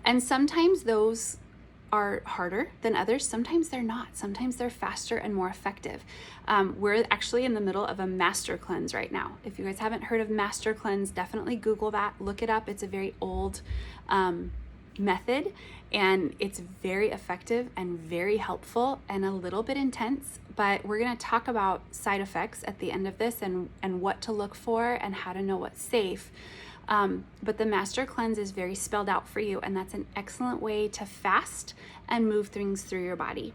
And sometimes those are harder than others. Sometimes they're not. Sometimes they're faster and more effective. We're actually in the middle of a master cleanse right now. If you guys haven't heard of master cleanse, definitely Google that, look it up. It's a very old method, and it's very effective and very helpful and a little bit intense, but we're going to talk about side effects at the end of this and what to look for and how to know what's safe. But the master cleanse is very spelled out for you, and that's an excellent way to fast and move things through your body.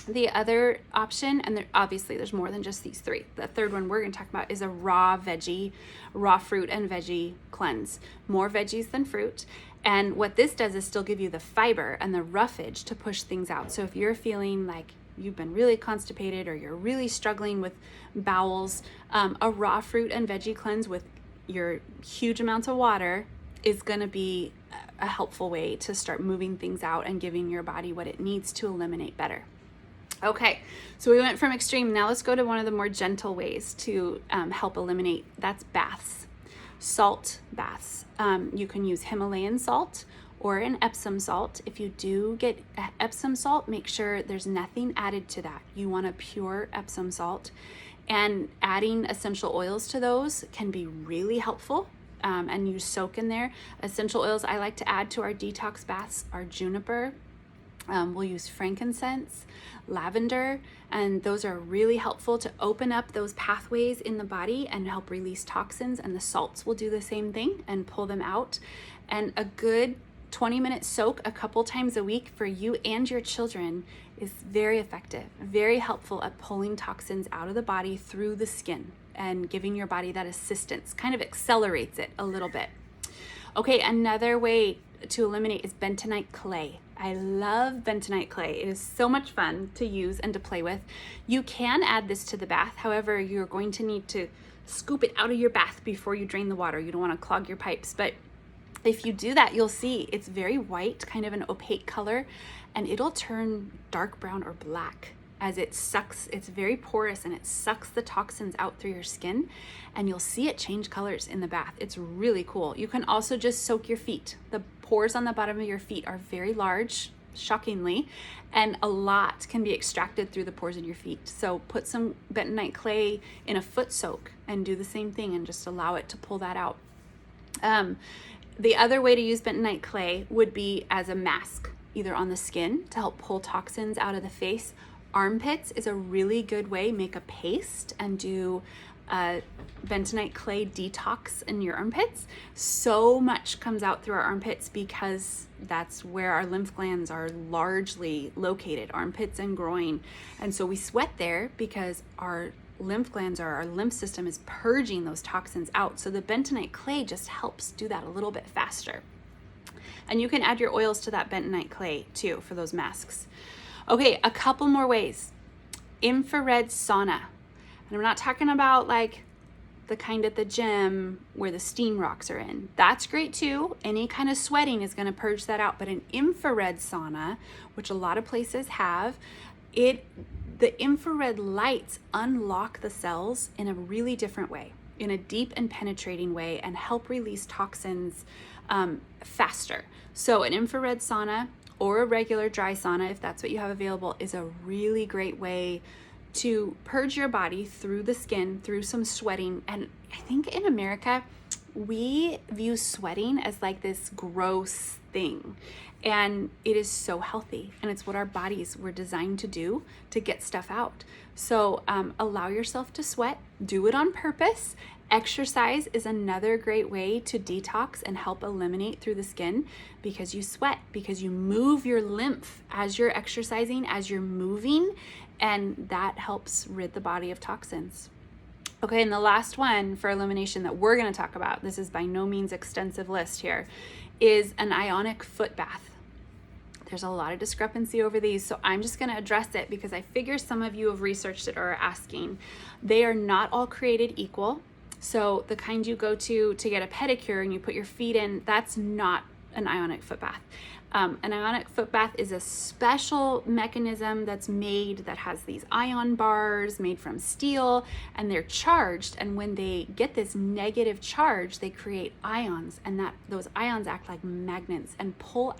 The other option, and obviously there's more than just these three. The third one we're going to talk about is a raw fruit and veggie cleanse. More veggies than fruit. And what this does is still give you the fiber and the roughage to push things out. So if you're feeling like you've been really constipated or you're really struggling with bowels, a raw fruit and veggie cleanse with your huge amounts of water is going to be a helpful way to start moving things out and giving your body what it needs to eliminate better. Okay, so we went from extreme. Now let's go to one of the more gentle ways to help eliminate. That's baths, salt baths. You can use Himalayan salt or an Epsom salt. If you do get Epsom salt, make sure there's nothing added to that. You want a pure Epsom salt. And adding essential oils to those can be really helpful, and you soak in there. Essential oils I like to add to our detox baths are juniper. We'll use frankincense, lavender, and those are really helpful to open up those pathways in the body and help release toxins, and the salts will do the same thing and pull them out. And a good 20-minute soak a couple times a week for you and your children is very effective, very helpful at pulling toxins out of the body through the skin and giving your body that assistance, kind of accelerates it a little bit. Okay, another way to eliminate is bentonite clay. I love bentonite clay. It is so much fun to use and to play with. You can add this to the bath. However, you're going to need to scoop it out of your bath before you drain the water. You don't want to clog your pipes, but if you do that, you'll see it's very white, kind of an opaque color, and it'll turn dark brown or black as it sucks. It's very porous and it sucks the toxins out through your skin, and you'll see it change colors in the bath. It's really cool. You can also just soak your feet. The pores on the bottom of your feet are very large, shockingly, and a lot can be extracted through the pores in your feet. So put some bentonite clay in a foot soak and do the same thing and just allow it to pull that out. The other way to use bentonite clay would be as a mask, either on the skin to help pull toxins out of the face. Armpits is a really good way. Make a paste and do a bentonite clay detox in your armpits. So much comes out through our armpits because that's where our lymph glands are largely located, armpits and groin. And so we sweat there because our lymph glands or our lymph system is purging those toxins out. So the bentonite clay just helps do that a little bit faster. And you can add your oils to that bentonite clay too for those masks. Okay, a couple more ways. Infrared sauna. And I'm not talking about like the kind at the gym where the steam rocks are in. That's great too. Any kind of sweating is going to purge that out. But an infrared sauna, which a lot of places have, the infrared lights unlock the cells in a really different way, in a deep and penetrating way, and help release toxins faster. So an infrared sauna or a regular dry sauna, if that's what you have available, is a really great way to purge your body through the skin, through some sweating. And I think in America, we view sweating as like this gross thing. And it is so healthy, and it's what our bodies were designed to do, to get stuff out. So allow yourself to sweat, do it on purpose. Exercise is another great way to detox and help eliminate through the skin, because you sweat, because you move your lymph as you're exercising, as you're moving, and that helps rid the body of toxins. Okay, and the last one for elimination that we're going to talk about, this is by no means extensive list here, is an ionic foot bath. There's a lot of discrepancy over these, so I'm just going to address it because I figure some of you have researched it or are asking. They are not all created equal. So the kind you go to get a pedicure and you put your feet in, that's not an ionic foot bath. An ionic foot bath is a special mechanism that's made, that has these ion bars made from steel, and they're charged, and when they get this negative charge, they create ions, and those ions act like magnets and pull